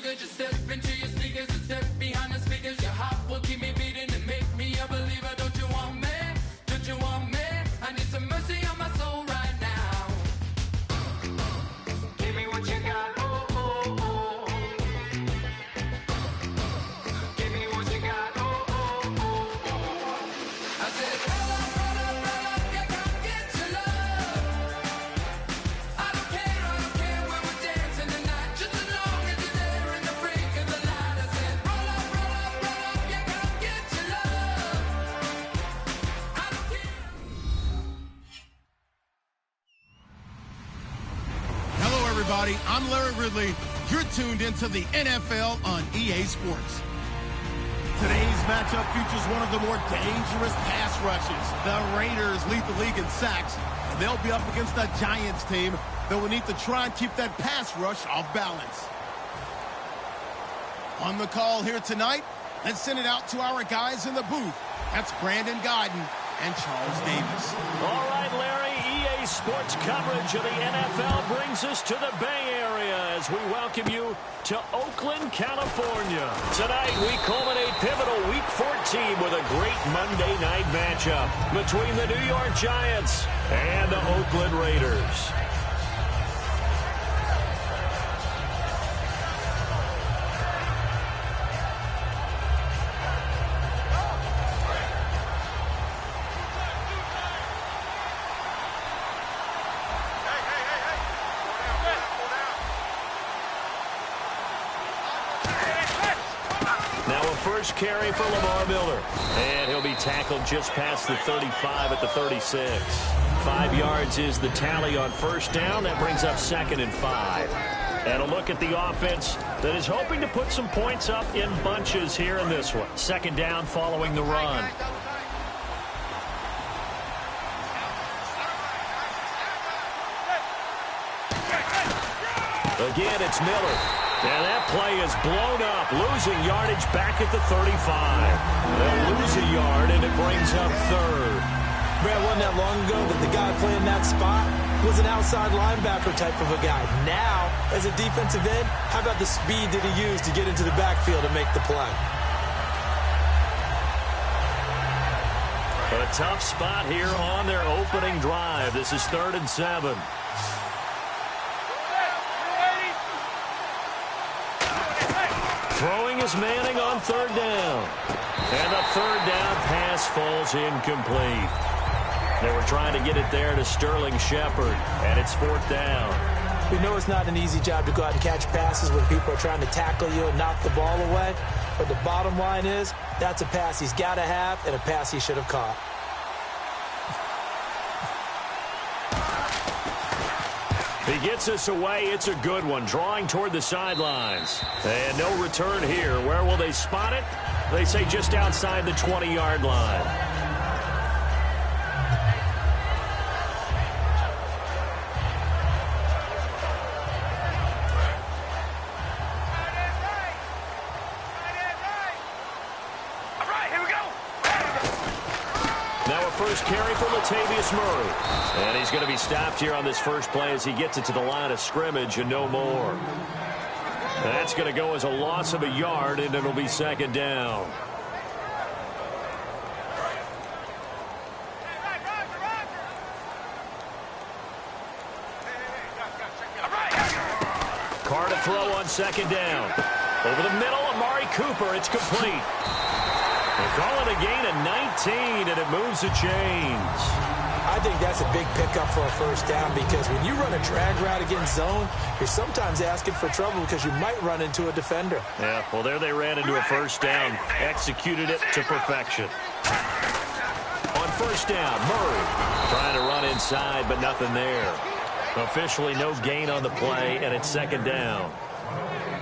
sugar, just step into your sneakers and step behind the speakers. Your heart will keep me beating and make me a believer. Don't you want me? Don't you want me? I need some mercy on my soul right now. Give me what you got. Oh, oh, oh. Give me what you got. Oh, oh, oh, oh. I said, roll up, yeah, come get your love. I don't care when we're dancing tonight, just as long as you're there in the break of the light. I said, roll up, yeah, come get your love. I don't care. Hello, everybody. I'm Larry Ridley. You're tuned into the NFL on EA Sports. Today's matchup features one of the more dangerous pass rushes. The Raiders lead the league in sacks, and they'll be up against a Giants team that will need to try and keep that pass rush off balance. On the call here tonight, let's send it out to our guys in the booth. That's Brandon Godden and Charles Davis. All right, Larry, EA Sports coverage of the NFL brings us to the Bay Area as we welcome you to Oakland, California. Tonight, we culminate pivotal Week 14 with a great Monday night matchup between the New York Giants and the Oakland Raiders. First carry for Lamar Miller. And he'll be tackled just past the 35 at the 36. 5 yards is the tally on first down. That brings up 2nd and 5. And a look at the offense that is hoping to put some points up in bunches here in this one. 2nd down following the run. Again, it's Miller. And that play is blown up, losing yardage back at the 35. They'll lose a yard, and it brings up 3rd. Brad, wasn't that long ago that the guy playing that spot was an outside linebacker type of a guy. Now, as a defensive end, how about the speed that he used to get into the backfield and make the play? A tough spot here on their opening drive. This is 3rd and 7. Throwing is Manning on 3rd down. And the 3rd down pass falls incomplete. They were trying to get it there to Sterling Shepard, and it's 4th down. We know it's not an easy job to go out and catch passes when people are trying to tackle you and knock the ball away. But the bottom line is, that's a pass he's got to have and a pass he should have caught. He gets us away. It's a good one, drawing toward the sidelines. And no return here. Where will they spot it? They say just outside the 20-yard line. First carry for Latavius Murray. And he's going to be stopped here on this first play as he gets it to the line of scrimmage and no more. That's going to go as a loss of a yard, and it'll be 2nd down. Carr to throw on 2nd down. Over the middle, Amari Cooper. It's complete. They call it a gain of 19, and it moves the chains. I think that's a big pickup for a first down because when you run a drag route against zone, you're sometimes asking for trouble because you might run into a defender. Yeah, well, there they ran into a first down, executed it to perfection. On first down, Murray trying to run inside, but nothing there. Officially no gain on the play, and it's 2nd down.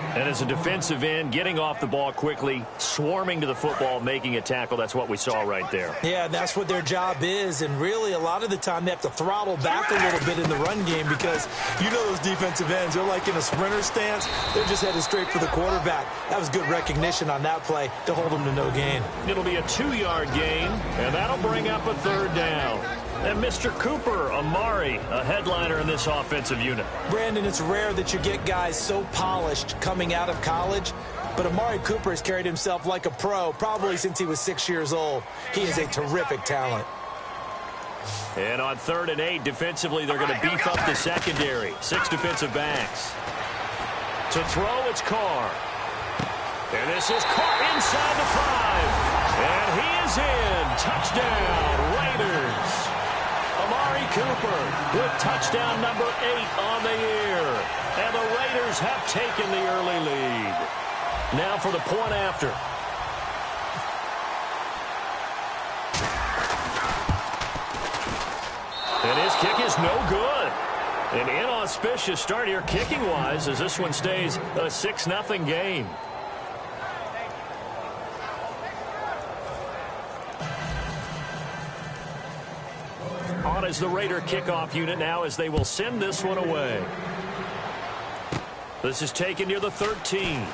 And as a defensive end, getting off the ball quickly, swarming to the football, making a tackle, that's what we saw right there. Yeah, that's what their job is. And really, a lot of the time, they have to throttle back a little bit in the run game because you know those defensive ends, they're like in a sprinter stance. They're just headed straight for the quarterback. That was good recognition on that play to hold them to no gain. It'll be a 2-yard gain, and that'll bring up a 3rd down. And Mr. Cooper Amari, a headliner in this offensive unit. Brandon, it's rare that you get guys so polished coming out of college, but Amari Cooper has carried himself like a pro probably since he was 6 years old. He is a terrific talent. And on 3rd and 8, defensively, they're going to beef up the secondary. 6 defensive backs. To throw, it's Carr. And this is Carr inside the 5. And he is in. Touchdown, Raiders. Amari Cooper with touchdown number 8 on the year. And the Raiders have taken the early lead. Now for the point after. And his kick is no good. An inauspicious start here kicking-wise as this one stays a 6-0 game. On is the Raider kickoff unit now as they will send this one away. This is taken near the 13.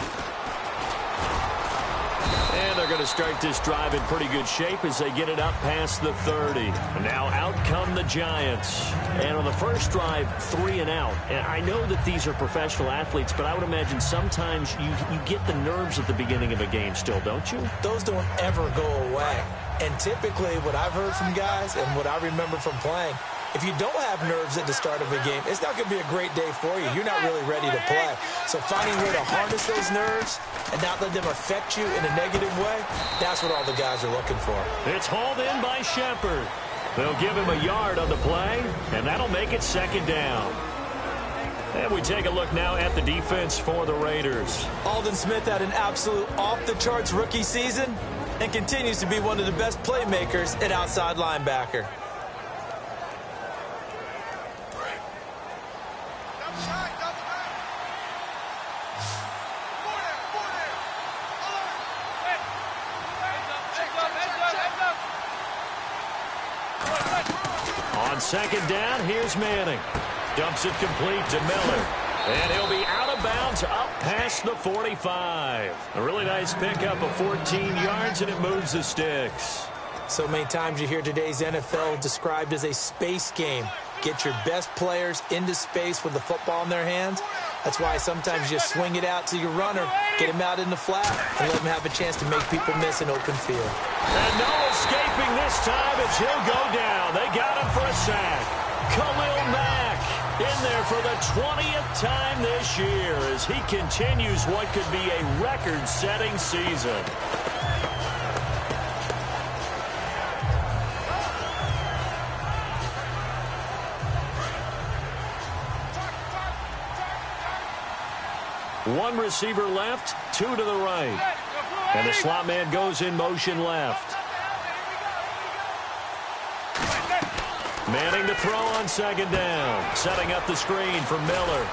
And they're going to start this drive in pretty good shape as they get it up past the 30. And now out come the Giants. And on the first drive, 3 and out. And I know that these are professional athletes, but I would imagine sometimes you get the nerves at the beginning of a game still, don't you? Those don't ever go away. And typically what I've heard from guys and what I remember from playing, if you don't have nerves at the start of a game, it's not going to be a great day for you. You're not really ready to play. So finding a way to harness those nerves and not let them affect you in a negative way, that's what all the guys are looking for. It's hauled in by Shepard. They'll give him a yard on the play, and that'll make it 2nd down. And we take a look now at the defense for the Raiders. Aldon Smith had an absolute off-the-charts rookie season and continues to be one of the best playmakers at outside linebacker. On 2nd down, here's Manning. Dumps it complete to Miller. And he'll be out of bounds up past the 45. A really nice pickup of 14 yards, and it moves the sticks. So many times you hear today's NFL described as a space game. Get your best players into space with the football in their hands. That's why sometimes you swing it out to your runner, get him out in the flat, and let him have a chance to make people miss an open field. And no escaping this time as he'll go down. They got him for a sack. Khalil Mack in there for the 20th time this year as he continues what could be a record-setting season. One receiver left, 2 to the right. And the slot man goes in motion left. Manning to throw on 2nd down. Setting up the screen for Miller.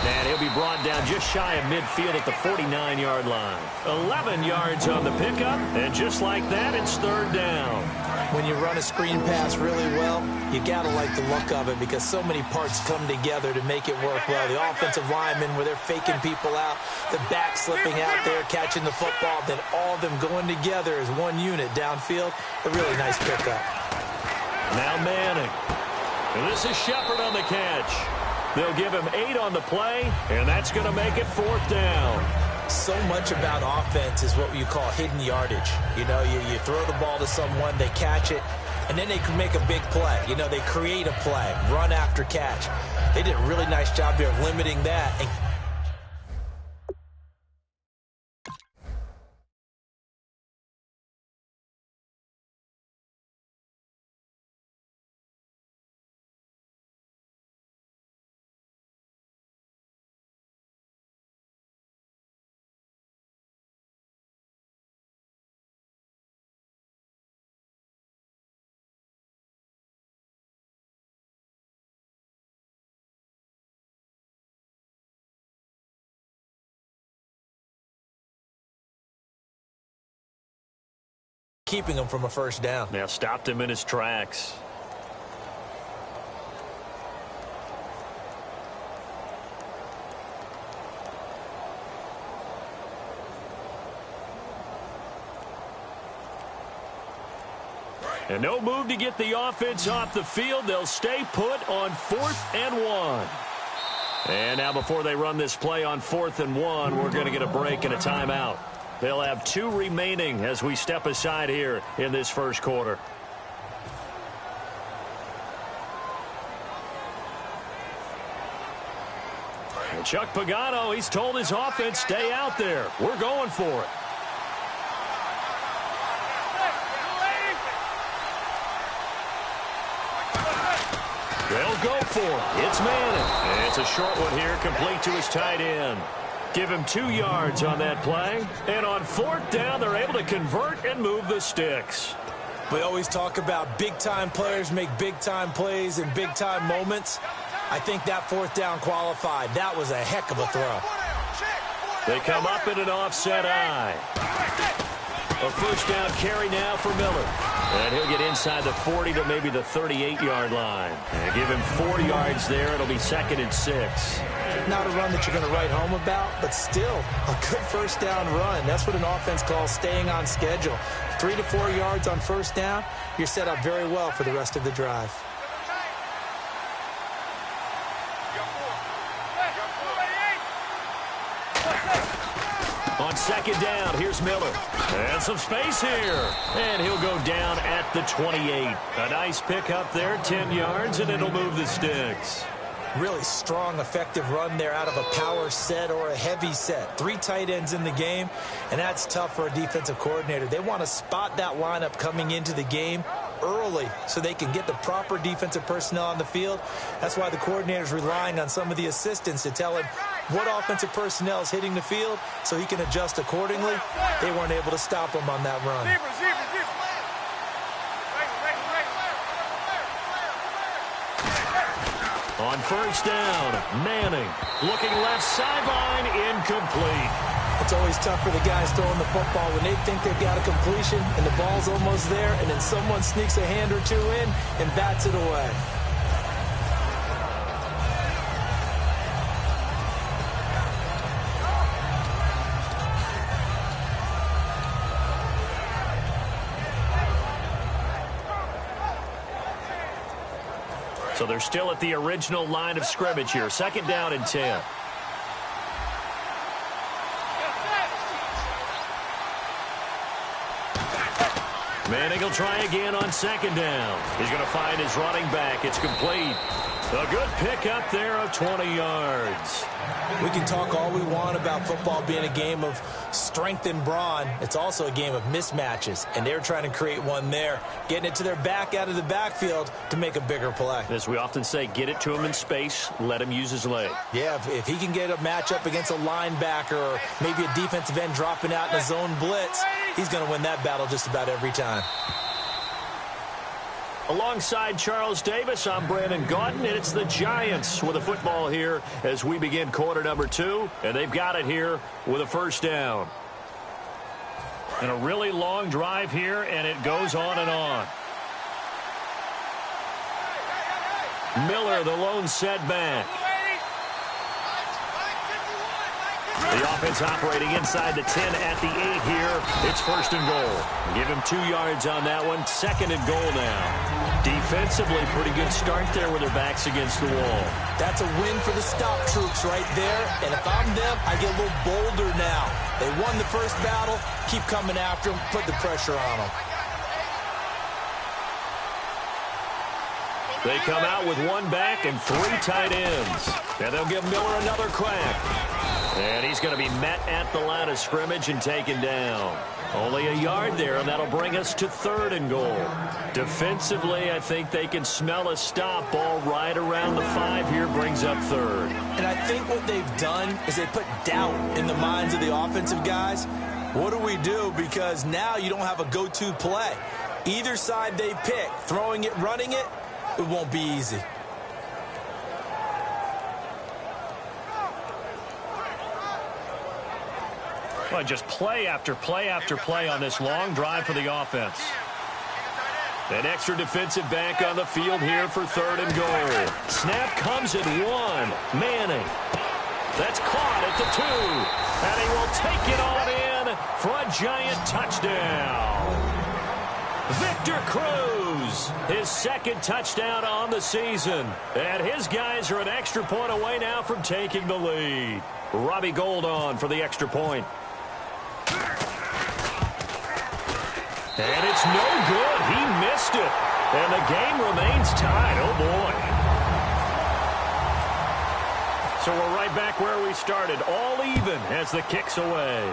And he'll be brought down just shy of midfield at the 49-yard line. 11 yards on the pickup. And just like that, it's 3rd down. When you run a screen pass really well, you got to like the look of it because so many parts come together to make it work well. The offensive linemen, where they're faking people out, the back slipping out there, catching the football, then all of them going together as one unit downfield. A really nice pickup. Now Manning. And this is Shepard on the catch. They'll give him 8 on the play, and that's going to make it 4th down. So much about offense is what you call hidden yardage. You know, you throw the ball to someone, they catch it, and then they can make a big play. You know, they create a play, run after catch. They did a really nice job there of limiting that. And keeping him from a 1st down. Now stopped him in his tracks. And no move to get the offense off the field. They'll stay put on 4th and 1. And now before they run this play on 4th and 1, we're going to get a break and a timeout. They'll have 2 remaining as we step aside here in this first quarter. And Chuck Pagano, he's told his offense, stay out there. We're going for it. They'll go for it. It's Manning. And it's a short one here, complete to his tight end. Give him 2 yards on that play. And on 4th down, they're able to convert and move the sticks. We always talk about big-time players make big-time plays in big-time moments. I think that 4th down qualified. That was a heck of a throw. They come up in an offset eye. A first down carry now for Miller. And he'll get inside the 40 to maybe the 38-yard line. And give him 4 yards there. It'll be 2nd and 6. Not a run that you're going to write home about, but still a good first down run. That's what an offense calls staying on schedule. 3 to 4 yards on first down, you're set up very well for the rest of the drive. On 2nd down, here's Miller. And some space here. And he'll go down at the 28. A nice pick up there, 10 yards, and it'll move the sticks. Really strong, effective run there out of a power set or a heavy set. 3 tight ends in the game, and that's tough for a defensive coordinator. They want to spot that lineup coming into the game early so they can get the proper defensive personnel on the field. That's why the coordinator's relying on some of the assistants to tell him what offensive personnel is hitting the field so he can adjust accordingly. They weren't able to stop him on that run. On first down, Manning looking left sideline, incomplete. It's always tough for the guys throwing the football when they think they've got a completion and the ball's almost there, and then someone sneaks a hand or 2 in and bats it away. So they're still at the original line of scrimmage here. 2nd down and 10. Manning will try again on 2nd down. He's going to find his running back. It's complete. A good pickup there of 20 yards. We can talk all we want about football being a game of strength and brawn. It's also a game of mismatches, and they're trying to create one there, getting it to their back out of the backfield to make a bigger play. As we often say, get it to him in space, let him use his leg. Yeah, if he can get a matchup against a linebacker or maybe a defensive end dropping out in a zone blitz, he's going to win that battle just about every time. Alongside Charles Davis, I'm Brandon Gaudin, and it's the Giants with a football here as we begin quarter number 2, and they've got it here with a first down. And a really long drive here, and it goes on and on. Miller, the lone setback. The offense operating inside the 10 at the 8 here. It's 1st and goal. Give him 2 yards on that one. 2nd and goal now. Defensively, pretty good start there with their backs against the wall. That's a win for the stop troops right there. And if I'm them, I get a little bolder now. They won the first battle. Keep coming after them. Put the pressure on them. They come out with 1 back and 3 tight ends. And they'll give Miller another crack. And he's going to be met at the line of scrimmage and taken down. Only a yard there, and that'll bring us to 3rd and goal. Defensively, I think they can smell a stop. Ball right around the 5 here brings up 3rd. And I think what they've done is they put doubt in the minds of the offensive guys. What do we do? Because now you don't have a go-to play. Either side they pick, throwing it, running it, it won't be easy. Well, just play after play after play on this long drive for the offense. An extra defensive back on the field here for 3rd and goal. Snap comes at 1. Manning. That's caught at the 2. And he will take it on in for a Giant touchdown. Victor Cruz, his second touchdown on the season. And his guys are an extra point away now from taking the lead. Robbie Gould on for the extra point. And it's no good. He missed it. And the game remains tied. Oh, boy. So we're right back where we started. All even as the kick's away.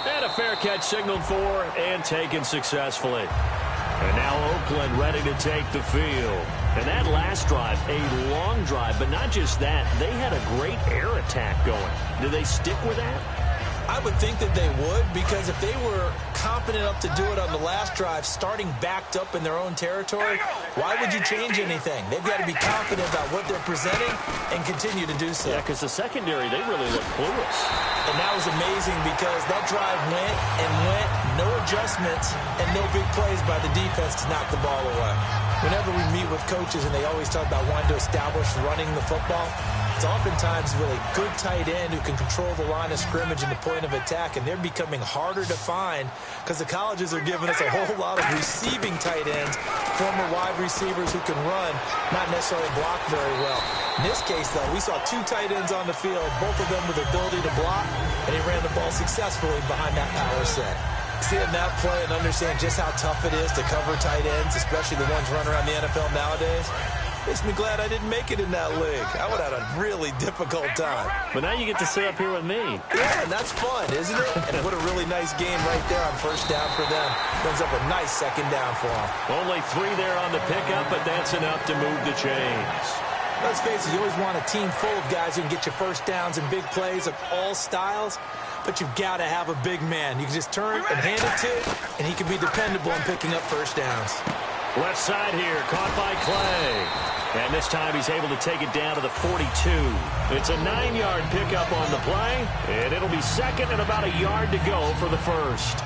And a fair catch signaled for and taken successfully. And now Oakland ready to take the field. And that last drive, a long drive, but not just that. They had a great air attack going. Do they stick with that? I would think that they would, because if they were confident enough to do it on the last drive, starting backed up in their own territory, why would you change anything? They've got to be confident about what they're presenting and continue to do so. Yeah, because the secondary, they really look clueless. And that was amazing because that drive went and went, no adjustments, and no big plays by the defense to knock the ball away. Whenever we meet with coaches and they always talk about wanting to establish running the football, it's oftentimes really good tight end who can control the line of scrimmage and the point of attack, and they're becoming harder to find because the colleges are giving us a whole lot of receiving tight ends, former wide receivers who can run, not necessarily block very well. In this case, though, we saw two tight ends on the field, both of them with the ability to block, and he ran the ball successfully behind that power set. Seeing that play and understand just how tough it is to cover tight ends, especially the ones running around the NFL nowadays, makes me glad I didn't make it in that league. I would have had a really difficult time. But now you get to sit up here with me. Yeah, and that's fun, isn't it? And what a really nice game right there on first down for them. Brings up a nice second down for them. Only 3 there on the pickup, but that's enough to move the chains. Let's face it, you always want a team full of guys who can get you first downs and big plays of all styles, but you've got to have a big man. You can just turn and hand it to, and he can be dependable in picking up first downs. Left side here, caught by Clay. And this time he's able to take it down to the 42. It's a 9-yard pickup on the play, and it'll be second and about a yard to go for the first.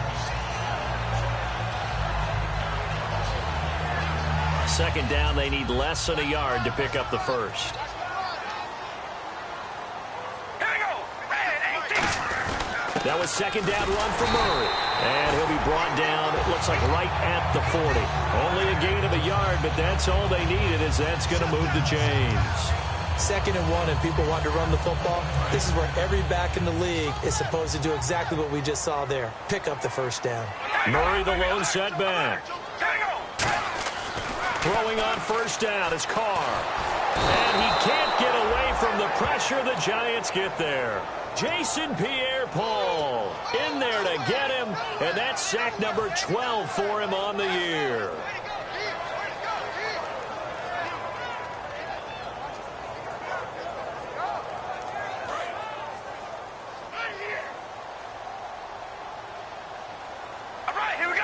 Second down, they need less than a yard to pick up the first. That was second down run for Murray. And he'll be brought down, it looks like right at the 40. Only a gain of a yard, but that's all they needed, as that's going to move the chains. 2nd and 1, and people want to run the football. This is where every back in the league is supposed to do exactly what we just saw there. Pick up the first down. Murray the lone setback. Throwing on first down is Carr. And he can't get away from the pressure. The Giants get there. Jason Pierre-Paul in there to get him, and that's sack number 12 for him on the year. All right, here we go.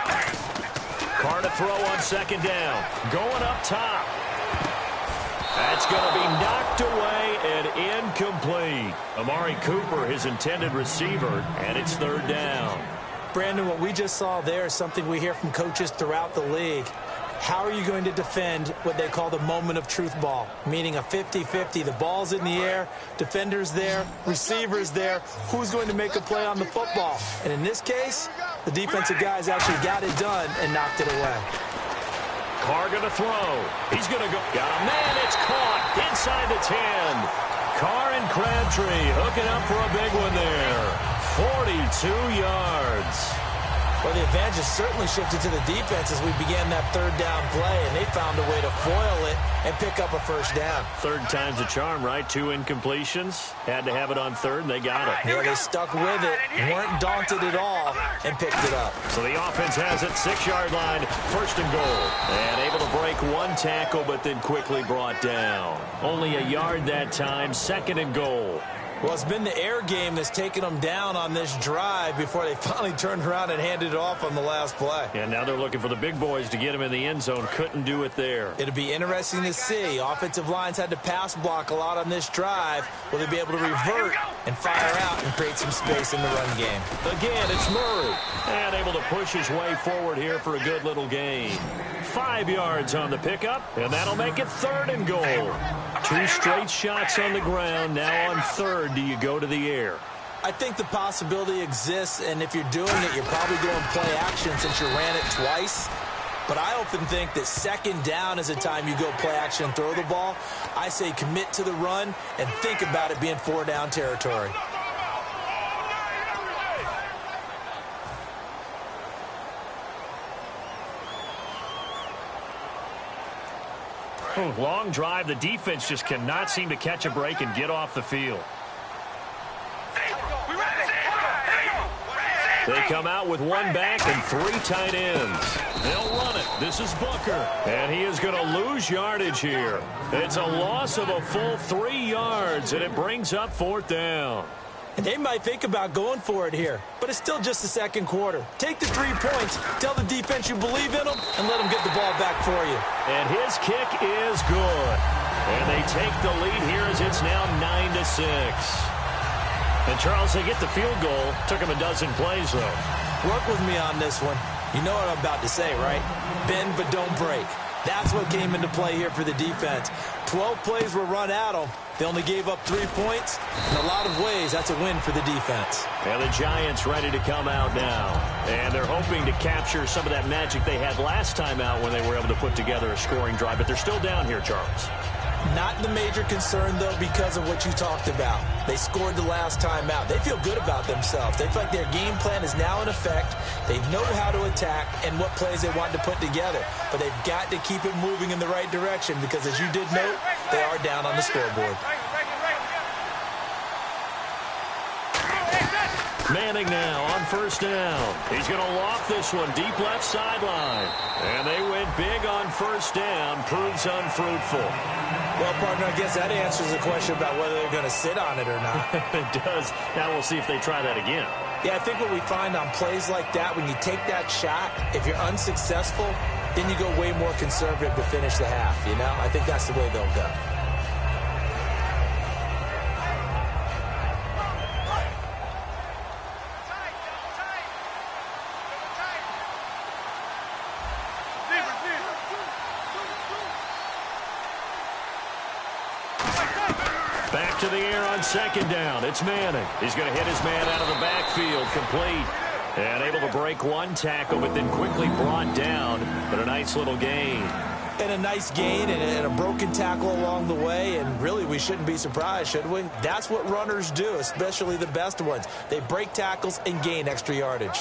Carr to throw on second down. Going up top. That's going to be knocked away and incomplete. Amari Cooper, his intended receiver, and it's third down. Brandon, what we just saw there is something we hear from coaches throughout the league. How are you going to defend what they call the moment of truth ball, meaning a 50-50? The ball's in the air, defender's there, receiver's there. Who's going to make a play on the football? And in this case, the defensive guys actually got it done and knocked it away. Carr going to throw. He's going to go. Got a man. It's caught inside the 10. Carr and Crabtree hooking up for a big one there. 42 yards. Well, the advantage has certainly shifted to the defense as we began that third down play, and they found a way to foil it and pick up a first down. Third time's a charm, right? 2 incompletions. Had to have it on third, and they got it. Yeah, they stuck with it, weren't daunted at all, and picked it up. So the offense has it, 6-yard line, first and goal. And able to break one tackle, but then quickly brought down. Only a yard that time, second and goal. Well, it's been the air game that's taken them down on this drive before they finally turned around and handed it off on the last play. And now they're looking for the big boys to get him in the end zone. Couldn't do it there. It'll be interesting to see. Offensive lines had to pass block a lot on this drive. Will they be able to revert and fire out and create some space in the run game? Again, it's Murray. And able to push his way forward here for a good little gain. 5 yards on the pickup, and that'll make it third and goal. 2 straight shots on the ground. Now on third, do you go to the air? I think the possibility exists, and if you're doing it, you're probably going play action since you ran it twice. But I often think that second down is a time you go play action and throw the ball. I say commit to the run and think about it being 4-down territory. Long drive. The defense just cannot seem to catch a break and get off the field. They come out with one back and 3 tight ends. They'll run it. This is Booker. And he is going to lose yardage here. It's a loss of a full 3 yards, and it brings up 4th down. And they might think about going for it here, but it's still just the second quarter. Take the 3 points, tell the defense you believe in them, and let them get the ball back for you. And his kick is good. And they take the lead here as it's now 9-6. And, Charles, they get the field goal. Took him a dozen plays, though. Work with me on this one. You know what I'm about to say, right? Bend but don't break. That's what came into play here for the defense. 12 plays were run at them. They only gave up 3 points. In a lot of ways, that's a win for the defense. And the Giants ready to come out now. And they're hoping to capture some of that magic they had last time out when they were able to put together a scoring drive. But they're still down here, Charles. Not the major concern, though, because of what you talked about. They scored the last time out. They feel good about themselves. They feel like their game plan is now in effect. They know how to attack and what plays they want to put together. But they've got to keep it moving in the right direction because, as you did note, they are down on the scoreboard. Manning now on 1st down. He's going to loft this one deep left sideline. And they went big on 1st down. Proves unfruitful. Well, partner, I guess that answers the question about whether they're going to sit on it or not. It does. Now we'll see if they try that again. Yeah, I think what we find on plays like that, when you take that shot, if you're unsuccessful, then you go way more conservative to finish the half, you know? I think that's the way they'll go. Back to the air on 2nd down. It's Manning. He's going to hit his man out of the backfield. Complete. And able to break one tackle, but then quickly brought down. But a nice little gain. And a nice gain and a broken tackle along the way. And really, we shouldn't be surprised, should we? That's what runners do, especially the best ones. They break tackles and gain extra yardage.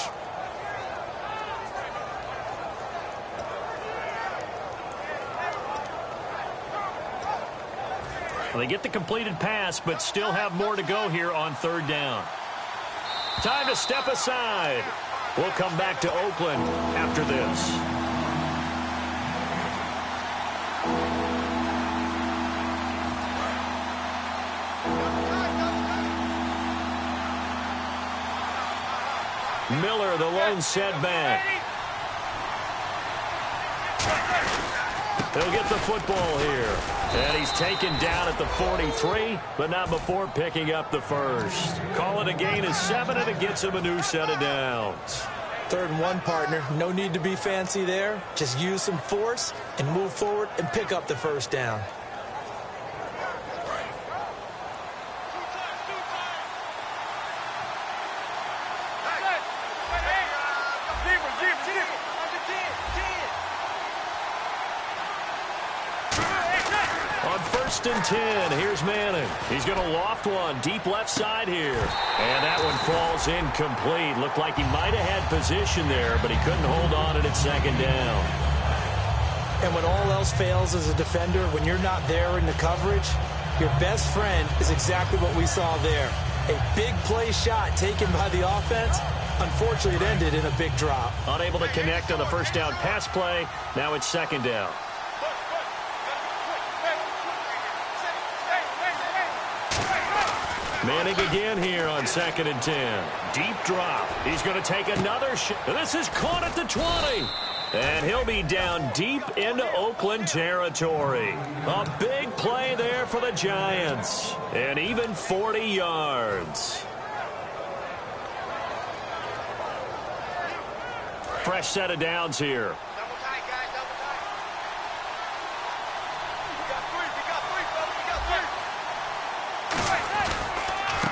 Well, they get the completed pass, but still have more to go here on 3rd down. Time to step aside. We'll come back to Oakland after this. Miller, the lone setback. He'll get the football here. And he's taken down at the 43, but not before picking up the first. Call it a gain of 7, and it gets him a new set of downs. 3rd and 1, partner. No need to be fancy there. Just use some force and move forward and pick up the 1st down. On 1st and 10, here's Manning. He's going to loft one deep left side here. And that one falls incomplete. Looked like he might have had position there, but he couldn't hold on at 2nd down. And when all else fails as a defender, when you're not there in the coverage, your best friend is exactly what we saw there. A big play shot taken by the offense. Unfortunately, it ended in a big drop. Unable to connect on the 1st down pass play. Now it's 2nd down. Manning again here on 2nd and 10. Deep drop. He's going to take another shot. This is caught at the 20. And he'll be down deep into Oakland territory. A big play there for the Giants. And even 40 yards. Fresh set of downs here.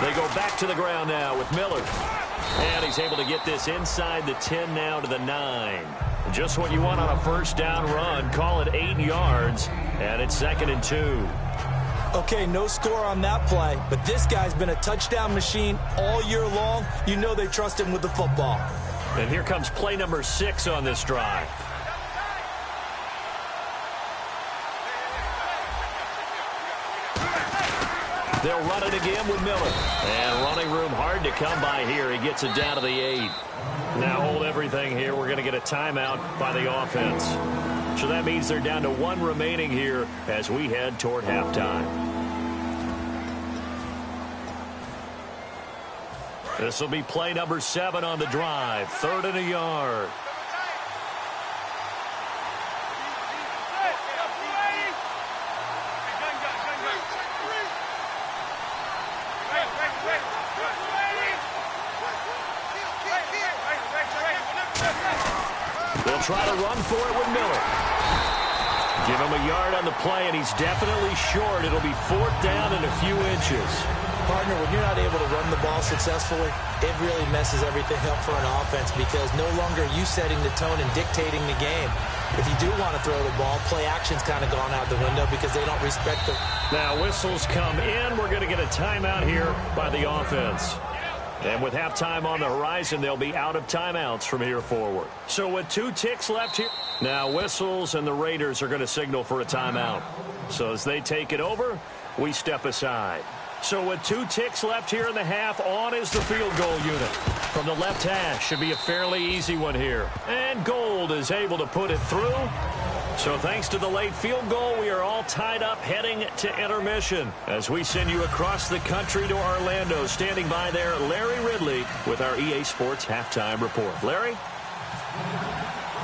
They go back to the ground now with Miller. And he's able to get this inside the 10 now to the 9. Just what you want on a first down run. Call it 8 yards, and it's 2nd and 2. Okay, no score on that play, but this guy's been a touchdown machine all year long. You know they trust him with the football. And here comes play number 6 on this drive. They'll run it again with Miller. And running room hard to come by here. He gets it down to the 8. Now hold everything here. We're going to get a timeout by the offense. So that means they're down to 1 remaining here as we head toward halftime. This will be play number 7 on the drive. 3rd and a yard. They'll try to run for it with Miller. Give him a yard on the play, and he's definitely short. It'll be 4th down and a few inches. Partner, when you're not able to run the ball successfully, it really messes everything up for an offense because no longer are you setting the tone and dictating the game. If you do want to throw the ball, play action's kind of gone out the window because they don't respect the... Now whistles come in. We're going to get a timeout here by the offense. And with halftime on the horizon, they'll be out of timeouts from here forward. So with 2 ticks left here, now whistles and the Raiders are going to signal for a timeout. So as they take it over, we step aside. So with 2 ticks left here in the half, on is the field goal unit. From the left hash, should be a fairly easy one here. And Gold is able to put it through. So thanks to the late field goal, we are all tied up heading to intermission as we send you across the country to Orlando. Standing by there, Larry Ridley with our EA Sports Halftime Report. Larry?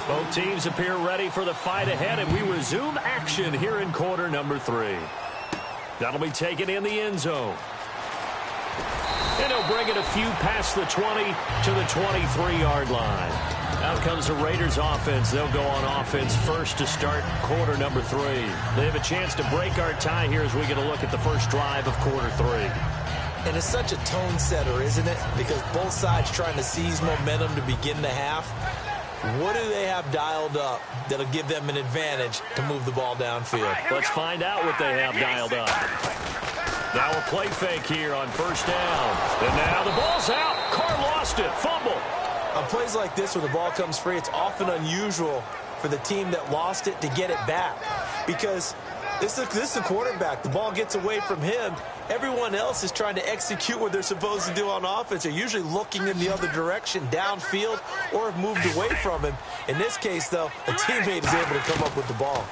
Both teams appear ready for the fight ahead, and we resume action here in quarter number 3. That'll be taken in the end zone. And he'll bring it a few past the 20 to the 23-yard line. Out comes the Raiders offense. They'll go on offense first to start quarter number 3. They have a chance to break our tie here as we get a look at the first drive of quarter 3. And it's such a tone setter, isn't it? Because both sides trying to seize momentum to begin the half. What do they have dialed up that'll give them an advantage to move the ball downfield? Let's find out what they have dialed up. Now a play fake here on first down. And now the ball's out. Carr lost it. Fumble. On plays like this where the ball comes free, it's often unusual for the team that lost it to get it back. Because this is the quarterback. The ball gets away from him. Everyone else is trying to execute what they're supposed to do on offense. They're usually looking in the other direction, downfield, or have moved away from him. In this case, though, a teammate is able to come up with the ball.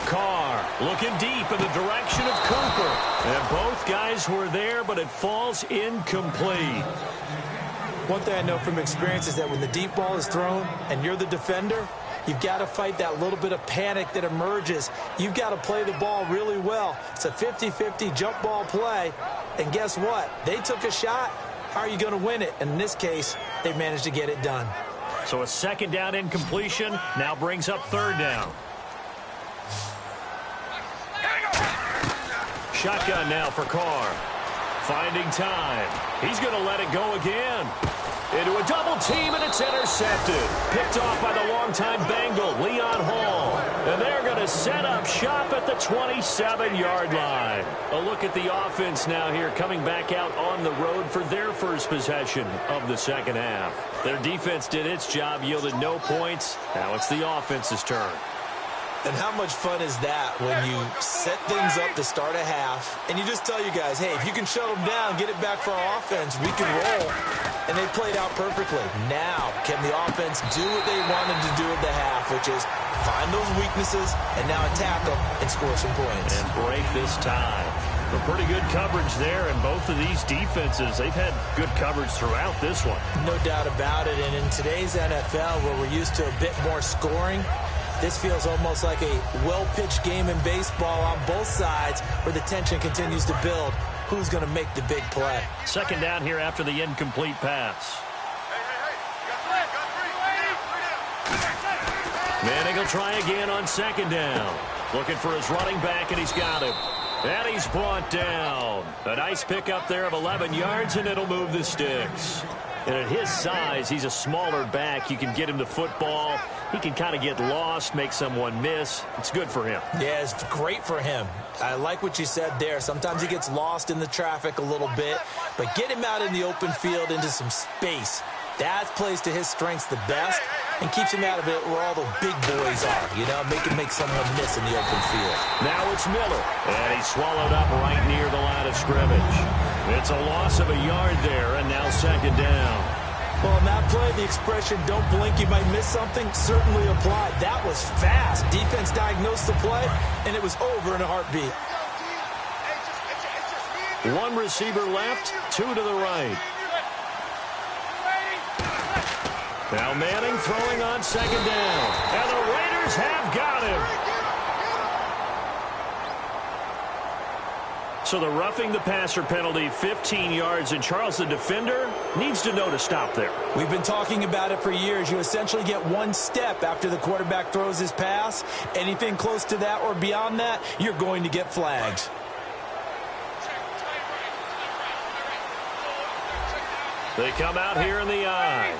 Carr looking deep in the direction of Cooper. And both guys were there, but it falls incomplete. One thing I know from experience is that when the deep ball is thrown and you're the defender, you've got to fight that little bit of panic that emerges. You've got to play the ball really well. It's a 50-50 jump ball play. And guess what? They took a shot. How are you going to win it? And in this case, they managed to get it done. So a second down incompletion now brings up third down. Shotgun now for Carr. Finding time. He's going to let it go again. Into a double team, and it's intercepted. Picked off by the longtime Bengal, Leon Hall. And they're going to set up shop at the 27-yard line. A look at the offense now here, coming back out on the road for their first possession of the second half. Their defense did its job, yielded no points. Now it's the offense's turn. And how much fun is that when you set things up to start a half and you just tell you guys, hey, if you can shut them down, get it back for our offense, we can roll. And they played out perfectly. Now, can the offense do what they wanted to do at the half, which is find those weaknesses and now attack them and score some points. And break this tie. A pretty good coverage there, and both of these defenses, they've had good coverage throughout this one. No doubt about it. And in today's NFL, where we're used to a bit more scoring, this feels almost like a well-pitched game in baseball on both sides where the tension continues to build. Who's going to make the big play? Second down here after the incomplete pass. Manning will try again on second down. Looking for his running back, and he's got him. And he's brought down. A nice pickup there of 11 yards, and it'll move the sticks. And at his size, he's a smaller back. You can get him the football. He can kind of get lost, make someone miss. It's good for him. Yeah, it's great for him. I like what you said there. Sometimes he gets lost in the traffic a little bit, but get him out in the open field into some space. That plays to his strengths the best and keeps him out of it where all the big boys are, you know, make someone miss in the open field. Now it's Miller, and he's swallowed up right near the line of scrimmage. It's a loss of a yard there, and now second down. Well, in that play, the expression, don't blink, you might miss something, certainly applied. That was fast. Defense diagnosed the play, and it was over in a heartbeat. One receiver left, two to the right. Now Manning throwing on second down. And the Raiders have got him. So the roughing the passer penalty, 15 yards, and Charles, the defender, needs to know to stop there. We've been talking about it for years. You essentially get one step after the quarterback throws his pass. Anything close to that or beyond that, you're going to get flags. They come out here in the eye.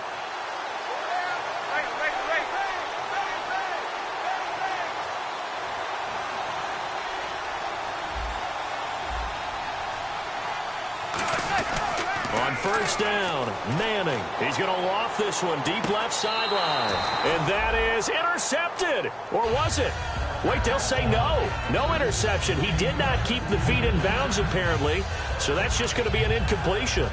On first down, Manning. He's going to loft this one deep left sideline. And that is intercepted. Or was it? Wait, they'll say no. No interception. He did not keep the feet in bounds, apparently. So that's just going to be an incompletion.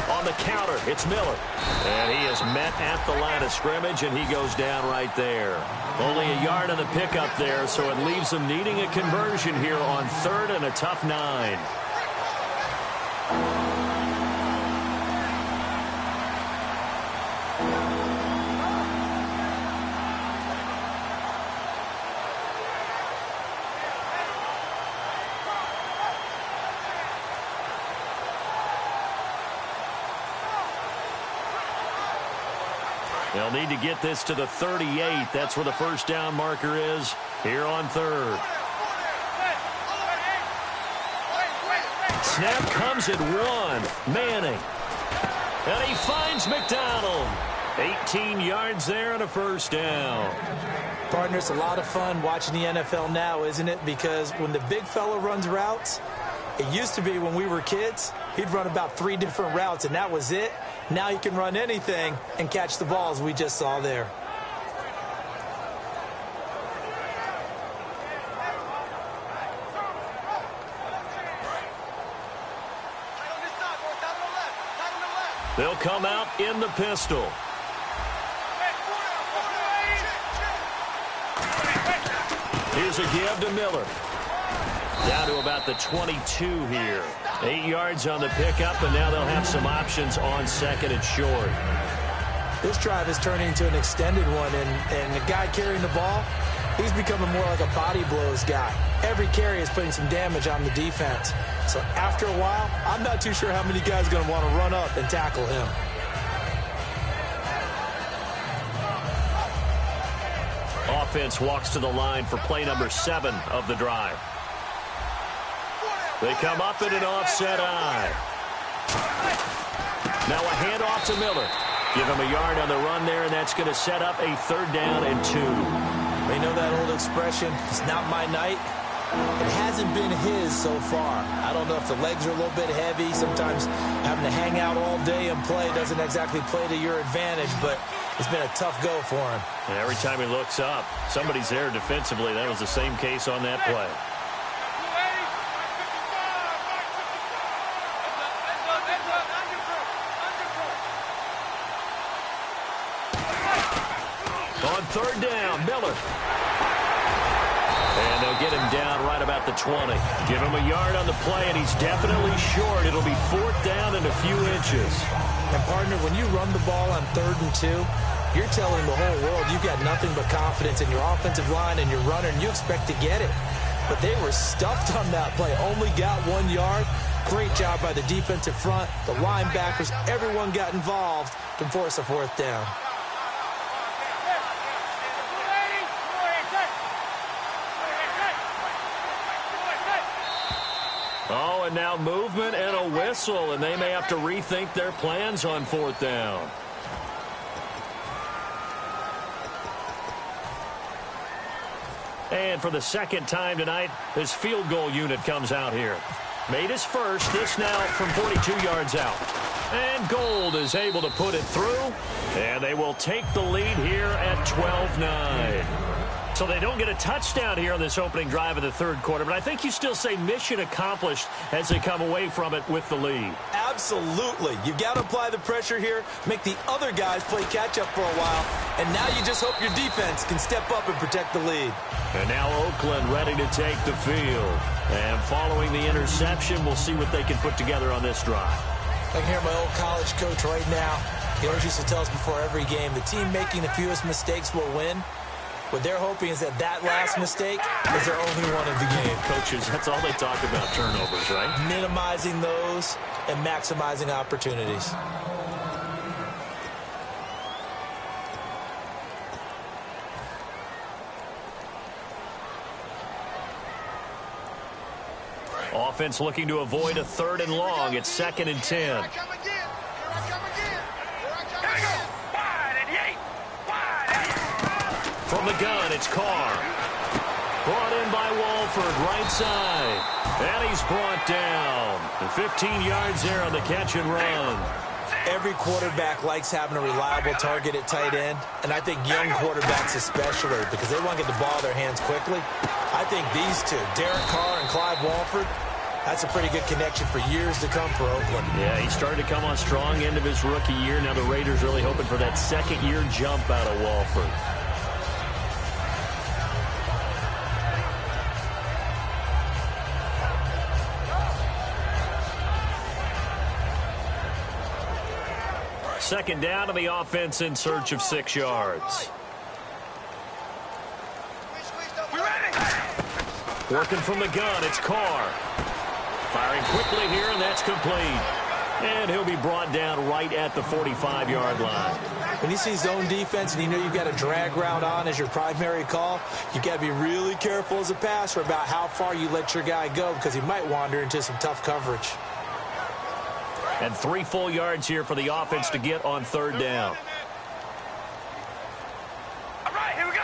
On the counter, it's Miller. And he is met at the line of scrimmage, and he goes down right there. Only a yard on the pickup there, so it leaves him needing a conversion here on third and a tough 9. They'll need to get this to the 38. That's where the first down marker is here on third. Snap comes at 1. Manning. And he finds McDonald. 18 yards there and a first down. Partner, it's a lot of fun watching the NFL now, isn't it? Because when the big fella runs routes, it used to be when we were kids, he'd run about 3 different routes, and that was it. Now he can run anything and catch the balls we just saw there. They'll come out in the pistol. Here's a give to Miller. Down to about the 22 here. 8 yards on the pickup, and now they'll have some options on second and short. This drive is turning into an extended one, and the guy carrying the ball, he's becoming more like a body blows guy. Every carry is putting some damage on the defense. So after a while, I'm not too sure how many guys are going to want to run up and tackle him. Offense walks to the line for play number 7 of the drive. They come up in an offset eye. Now a handoff to Miller. Give him a yard on the run there, and that's going to set up a third down and 2. They know that old expression, it's not my night. It hasn't been his so far. I don't know if the legs are a little bit heavy. Sometimes having to hang out all day and play doesn't exactly play to your advantage, but it's been a tough go for him. And every time he looks up, somebody's there defensively. That was the same case on that play. On third down, Miller. And they'll get him down right about the 20. Give him a yard on the play, and he's definitely short. It'll be 4th down and a few inches. And, partner, when you run the ball on 3rd and 2, you're telling the whole world you've got nothing but confidence in your offensive line and your runner, and you expect to get it. But they were stuffed on that play. Only got 1 yard. Great job by the defensive front. The linebackers, everyone got involved to force a 4th down. Oh, and now movement and a whistle, and they may have to rethink their plans on 4th down. And for the second time tonight, this field goal unit comes out here. Made his first, this now from 42 yards out. And Gold is able to put it through, and they will take the lead here at 12-9. So they don't get a touchdown here on this opening drive of the 3rd quarter, but I think you still say mission accomplished as they come away from it with the lead. Absolutely. You've got to apply the pressure here, make the other guys play catch-up for a while, and now you just hope your defense can step up and protect the lead. And now Oakland ready to take the field. And following the interception, we'll see what they can put together on this drive. I can hear my old college coach right now. He always used to tell us before every game, the team making the fewest mistakes will win. What they're hoping is that last mistake is their only one of the game. Coaches, that's all they talk about, turnovers, right? Minimizing those and maximizing opportunities. Offense looking to avoid a 3rd and long. It's 2nd and 10. From the gun, it's Carr. Brought in by Walford, right side. And he's brought down. And 15 yards there on the catch and run. Every quarterback likes having a reliable target at tight end, and I think young quarterbacks especially, because they want to get the ball in their hands quickly. I think these two, Derek Carr and Clyde Walford, that's a pretty good connection for years to come for Oakland. Yeah, he started to come on strong end of his rookie year. Now the Raiders really hoping for that 2nd-year jump out of Walford. Second down to the offense in search of 6 yards. Working from the gun, it's Carr. Firing quickly here, and that's complete. And he'll be brought down right at the 45-yard line. When you see zone defense and you know you've got a drag route on as your primary call, you've got to be really careful as a passer about how far you let your guy go, because he might wander into some tough coverage. And 3 full yards here for the offense to get on 3rd down. All right, here we go.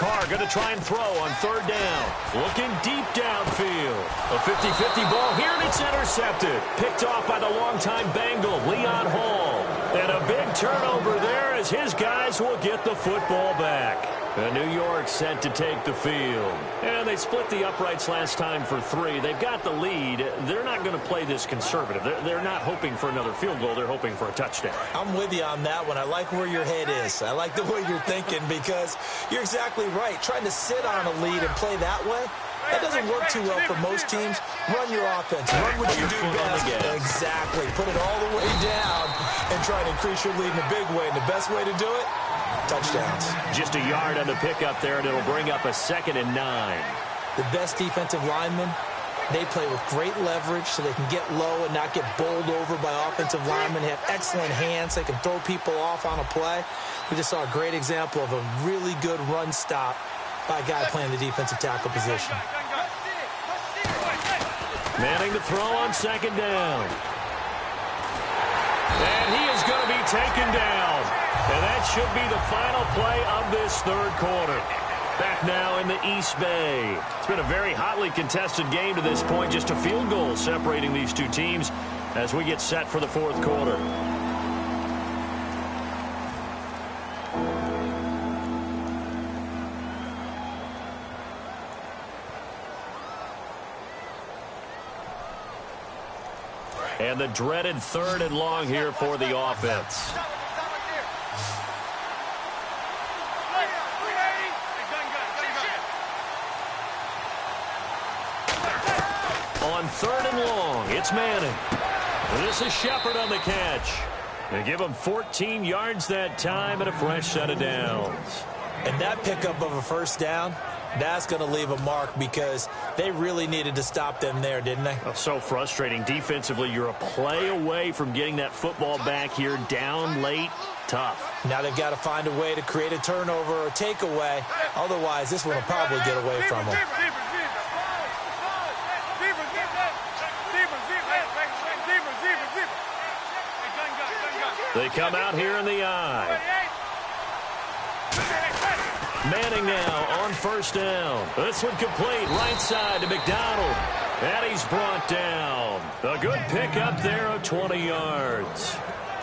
Carr going to try and throw on 3rd down. Looking deep downfield. A 50-50 ball here, and it's intercepted. Picked off by the longtime Bengal, Leon Hall. And a big turnover there as his guys will get the football back. And New York set to take the field. And they split the uprights last time for 3. They've got the lead. They're not going to play this conservative. They're not hoping for another field goal. They're hoping for a touchdown. I'm with you on that one. I like where your head is. I like the way you're thinking, because you're exactly right. Trying to sit on a lead and play that way, that doesn't work too well for most teams. Run your offense. Run what you do best. Exactly. Put it all the way down and try to increase your lead in a big way. And the best way to do it, touchdowns. Just a yard on the pickup there, and it'll bring up a 2nd and 9. The best defensive linemen, they play with great leverage so they can get low and not get bowled over by offensive linemen. They have excellent hands. They can throw people off on a play. We just saw a great example of a really good run stop by a guy playing the defensive tackle position. Manning to throw on 2nd down. And he is going to be taken down. And that should be the final play of this 3rd quarter. Back now in the East Bay. It's been a very hotly contested game to this point. Just a field goal separating these two teams as we get set for the 4th quarter. And the dreaded 3rd and long here for the offense. On 3rd and long, it's Manning. And this is Shepard on the catch. They give him 14 yards that time and a fresh set of downs. And that pickup of a first down, that's going to leave a mark because they really needed to stop them there, didn't they? Oh, so frustrating. Defensively, you're a play away from getting that football back here down late. Tough. Now they've got to find a way to create a turnover or takeaway. Otherwise, this one will probably get away from them. They come out here in the eye. Manning now on 1st down. This one complete right side to McDonald. And he's brought down. A good pickup there of 20 yards.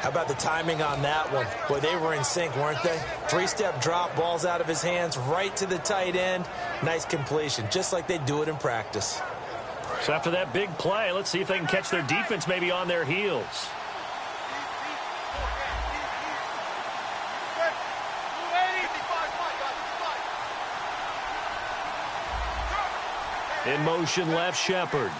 How about the timing on that one? Boy, they were in sync, weren't they? 3-step drop, balls out of his hands, right to the tight end. Nice completion, just like they do it in practice. So after that big play, let's see if they can catch their defense maybe on their heels. In motion, left Shepard.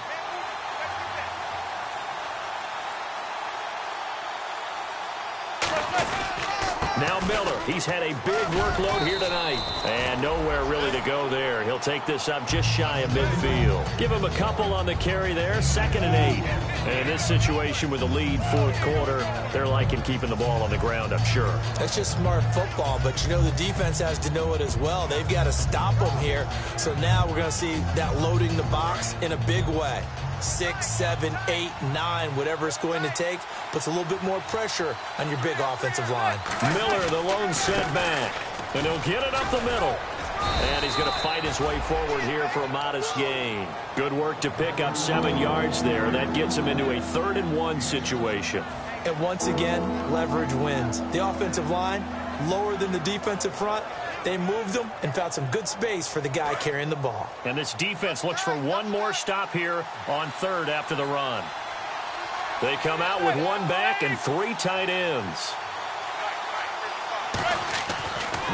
Now Miller, he's had a big workload here tonight. And nowhere really to go there. He'll take this up just shy of midfield. Give him a couple on the carry there, 2nd and 8. And in this situation with the lead 4th quarter, they're liking keeping the ball on the ground, I'm sure. That's just smart football, but you know the defense has to know it as well. They've got to stop them here. So now we're going to see that loading the box in a big way. 6, 7, 8, 9, whatever it's going to take, puts a little bit more pressure on your big offensive line. Miller, the lone setback, and he'll get it up the middle. And he's going to fight his way forward here for a modest gain. Good work to pick up 7 yards there. That gets him into a 3rd and 1 situation. And once again, leverage wins. The offensive line, lower than the defensive front. They moved them and found some good space for the guy carrying the ball. And this defense looks for one more stop here on 3rd after the run. They come out with 1 back and 3 tight ends.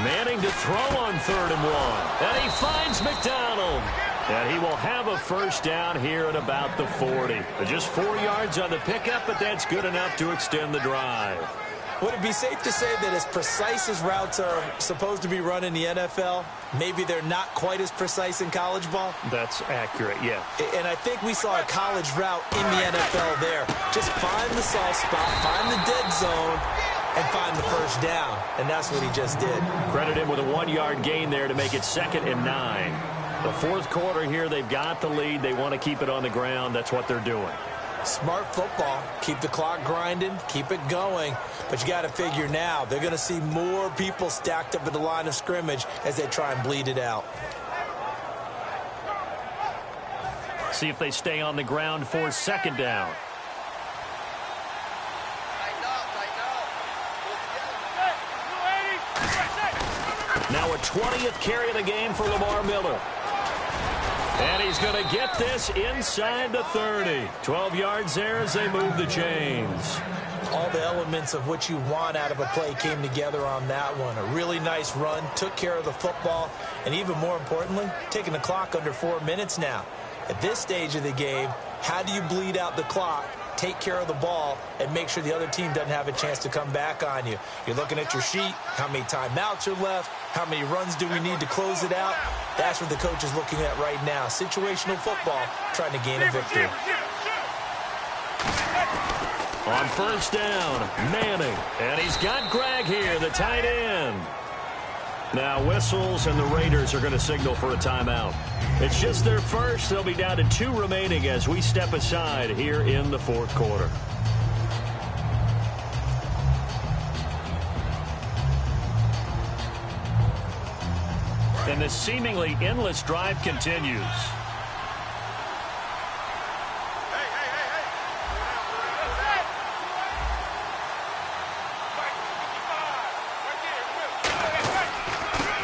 Manning to throw on 3rd and 1. And he finds McDonald. And he will have a first down here at about the 40. Just 4 yards on the pickup, but that's good enough to extend the drive. Would it be safe to say that as precise as routes are supposed to be run in the NFL, maybe they're not quite as precise in college ball? That's accurate, yeah. And I think we saw a college route in the NFL there. Just find the soft spot, find the dead zone, and find the first down. And that's what he just did. Credit him with a 1-yard gain there to make it 2nd and 9. The 4th quarter here, they've got the lead. They want to keep it on the ground. That's what they're doing. Smart football. Keep the clock grinding. Keep it going. But you got to figure now, they're going to see more people stacked up at the line of scrimmage as they try and bleed it out. See if they stay on the ground for 2nd down. Now a 20th carry of the game for Lamar Miller. And he's going to get this inside the 30. 12 yards there as they move the chains. All the elements of what you want out of a play came together on that one. A really nice run, took care of the football, and even more importantly, taking the clock under 4 minutes now. At this stage of the game, how do you bleed out the clock, take care of the ball, and make sure the other team doesn't have a chance to come back on you? You're looking at your sheet, how many timeouts are left, how many runs do we need to close it out? That's what the coach is looking at right now. Situational football, trying to gain a victory. On 1st down, Manning. And he's got Gregg here, the tight end. Now whistles, and the Raiders are going to signal for a timeout. It's just their first. They'll be down to 2 remaining as we step aside here in the 4th quarter. And the seemingly endless drive continues.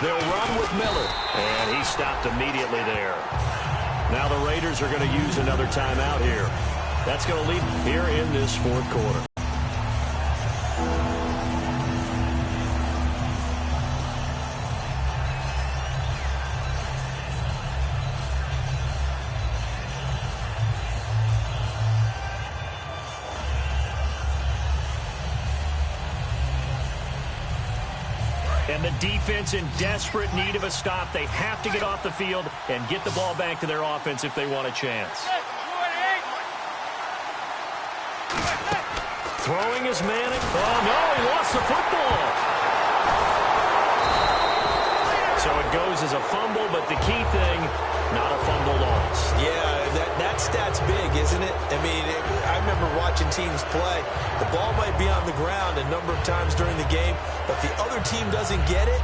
They'll run with Miller, and he stopped immediately there. Now the Raiders are going to use another timeout here. That's going to lead here in this 4th quarter. defense in desperate need of a stop. They have to get off the field and get the ball back to their offense if they want a chance. Throwing is Manning. Oh, no, he lost the football. So it goes as a fumble, but the key thing, not a fumble loss. Yeah, that stat's big, isn't it? I mean, I remember watching teams play. The ball might be on the ground a number of times during the game, but the other team doesn't get it.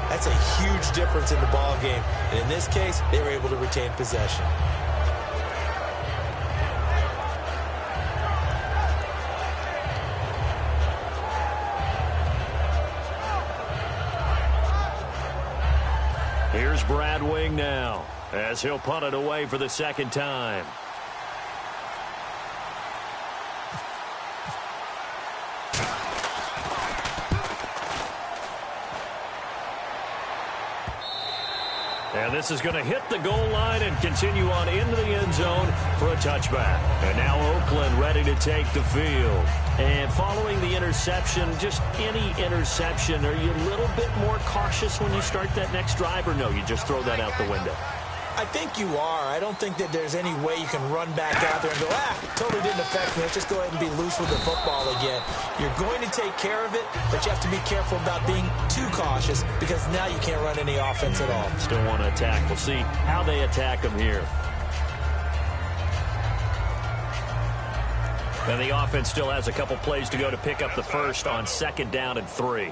That's a huge difference in the ball game. And in this case, they were able to retain possession. Here's Brad Wing now, as he'll punt it away for the second time. And this is going to hit the goal line and continue on into the end zone for a touchback. And now Oakland ready to take the field. And following the interception, just any interception, are you a little bit more cautious when you start that next drive, or no, you just throw that out the window? I think you are. I don't think that there's any way you can run back out there and go, totally didn't affect me. Let's just go ahead and be loose with the football again. You're going to take care of it, but you have to be careful about being too cautious because now you can't run any offense at all. Still want to attack. We'll see how they attack them here. And the offense still has a couple plays to go to pick up the first on 2nd down and 3.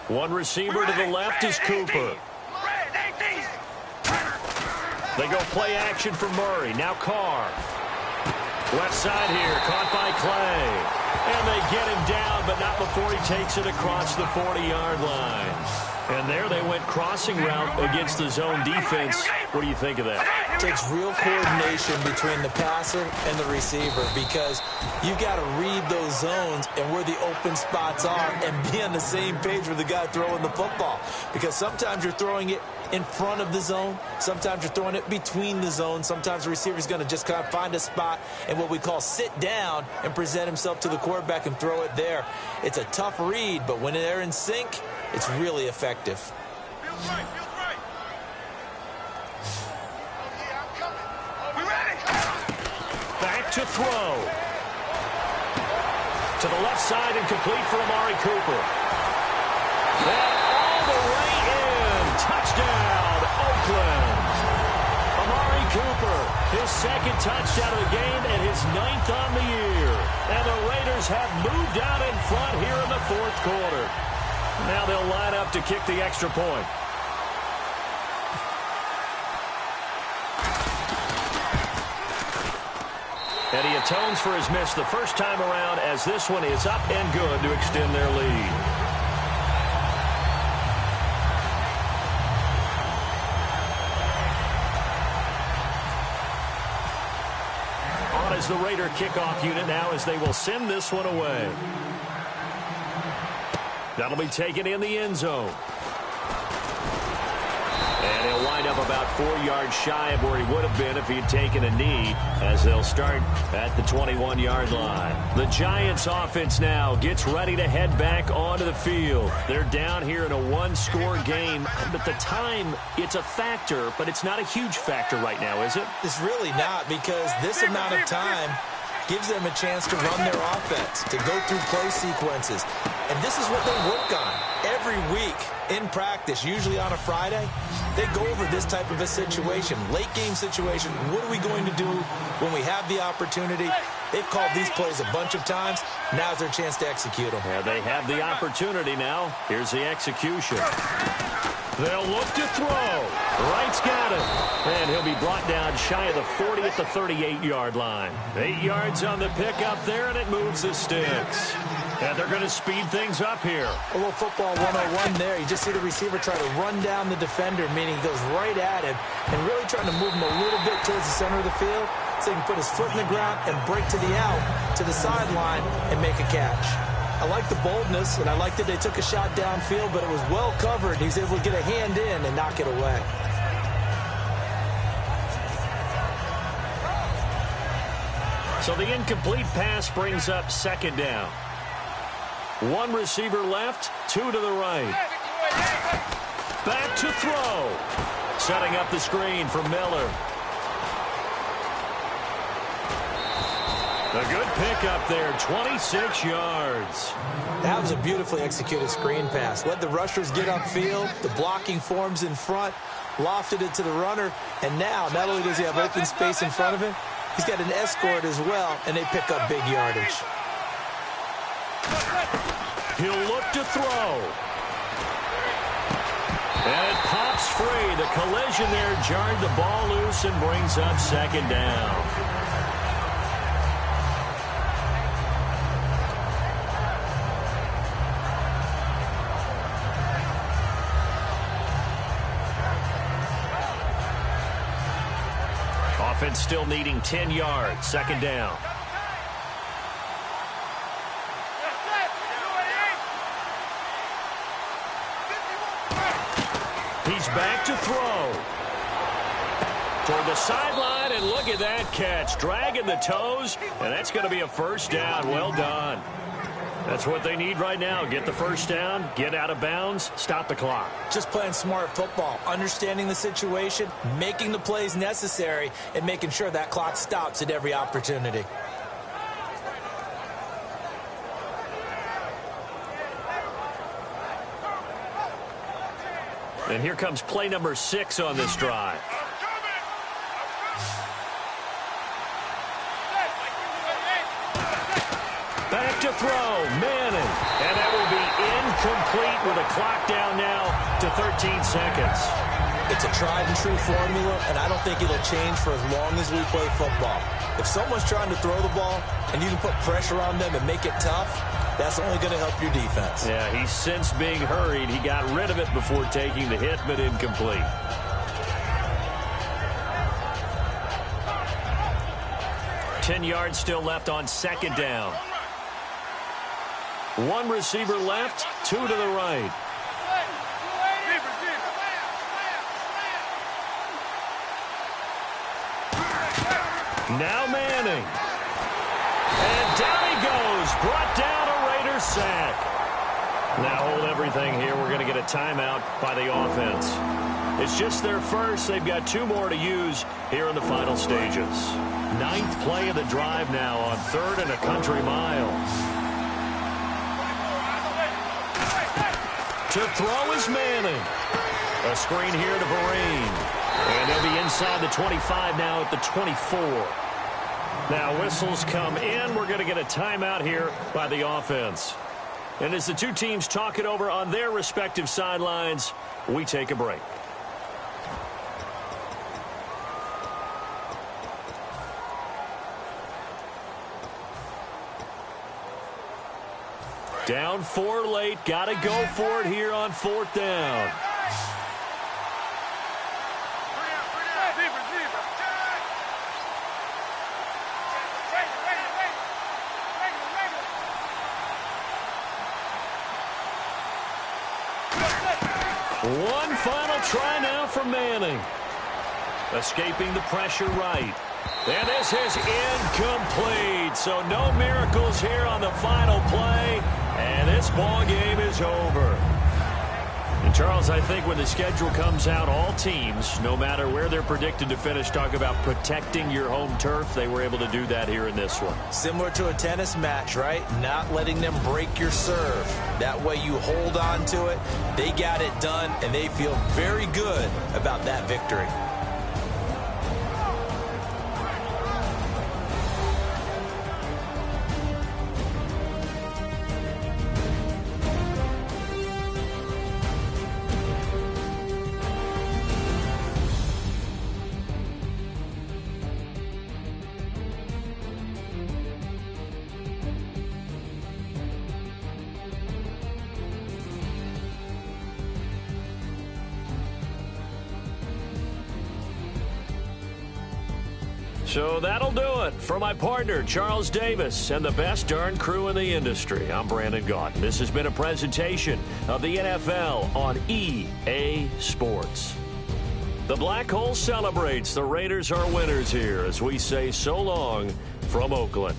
One receiver to the left is Cooper. They go play action for Murray. Now Carr. Left side here, caught by Clay. And they get him down, but not before he takes it across the 40-yard line. And there they went crossing route against the zone defense. What do you think of that? It takes real coordination between the passer and the receiver because you've got to read those zones and where the open spots are and be on the same page with the guy throwing the football. Because sometimes you're throwing it in front of the zone. Sometimes you're throwing it between the zones. Sometimes the receiver's going to just kind of find a spot and what we call sit down and present himself to the quarterback and throw it there. It's a tough read, but when they're in sync, it's really effective. Feels right, feels right. Okay, I'm coming. We ready? Back to throw. To the left side and complete for Amari Cooper. That all the way in. Touchdown, Oakland. Amari Cooper, his 2nd touchdown of the game and his 9th on the year. And the Raiders have moved out in front here in the 4th quarter. Now they'll line up to kick the extra point. And he atones for his miss the first time around as this one is up and good to extend their lead. On as the Raider kickoff unit now as they will send this one away. That'll be taken in the end zone. And he'll wind up about 4 yards shy of where he would have been if he had taken a knee as they'll start at the 21-yard line. The Giants offense now gets ready to head back onto the field. They're down here in a 1-score game, but the time, it's a factor, but it's not a huge factor right now, is it? It's really not because this amount of time gives them a chance to run their offense, to go through play sequences. And this is what they work on every week in practice, usually on a Friday. They go over this type of a situation, late game situation. What are we going to do when we have the opportunity? They've called these plays a bunch of times. Now's their chance to execute them. Yeah, they have the opportunity now. Here's the execution. They'll look to throw. Wright's got it. And he'll be brought down shy of the 40 at the 38-yard line. 8 yards on the pickup there, and it moves the sticks. And they're going to speed things up here. A little football 101 there. You just see the receiver try to run down the defender, meaning he goes right at him and really trying to move him a little bit towards the center of the field so he can put his foot in the ground and break to the out, to the sideline, and make a catch. I like the boldness, and I like that they took a shot downfield, but it was well covered. He was able to get a hand in and knock it away. So the incomplete pass brings up 2nd down. One receiver left, 2 to the right. throw. Setting up the screen for Miller. A good pickup there, 26 yards. That was a beautifully executed screen pass. Let the rushers get upfield. The blocking forms in front. Lofted it to the runner. And now, not only does he have open space in front of him, he's got an escort as well, and they pick up big yardage. He'll look to throw. And it pops free. The collision there jarred the ball loose and brings up second down. Offense still needing 10 yards. Second down. He's back to throw. Toward the sideline, and look at that catch. Dragging the toes, and that's going to be a first down. Well done. That's what they need right now. Get the first down, get out of bounds, stop the clock. Just playing smart football, understanding the situation, making the plays necessary, and making sure that clock stops at every opportunity. And here comes play number 6 on this drive. Back to throw, Manning. And that will be incomplete with a clock down now to 13 seconds. It's a tried-and-true formula, and I don't think it'll change for as long as we play football. If someone's trying to throw the ball and you can put pressure on them and make it tough, that's only going to help your defense. Yeah, he's since being hurried. He got rid of it before taking the hit, but incomplete. Ten yards still left on second down. One receiver left, 2 to the right. Now Manning. And down he goes. Brought down a Raider sack. Now hold everything here. We're going to get a timeout by the offense. It's just their first. They've got 2 more to use here in the final stages. 9th play of the drive now on 3rd and a country mile. To throw is Manning. A screen here to Vereen. And they'll be inside the 25 now at the 24. Now whistles come in. We're going to get a timeout here by the offense. And as the two teams talk it over on their respective sidelines, we take a break. Down 4 late. Got to go for it here on 4th down. One final try now for Manning. Escaping the pressure right. And this is incomplete. So no miracles here on the final play. And this ball game is over. And Charles, I think when the schedule comes out, all teams, no matter where they're predicted to finish, talk about protecting your home turf. They were able to do that here in this one. Similar to a tennis match, right? Not letting them break your serve. That way you hold on to it. They got it done, and they feel very good about that victory. So that'll do it for my partner, Charles Davis, and the best darn crew in the industry. I'm Brandon Gaughan. This has been a presentation of the NFL on EA Sports. The Black Hole celebrates. The Raiders are winners here as we say so long from Oakland.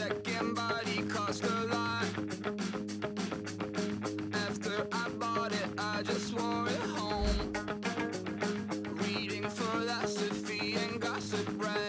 second body cost a lot. After I bought it, I just wore it home. Reading philosophy and gossip, right?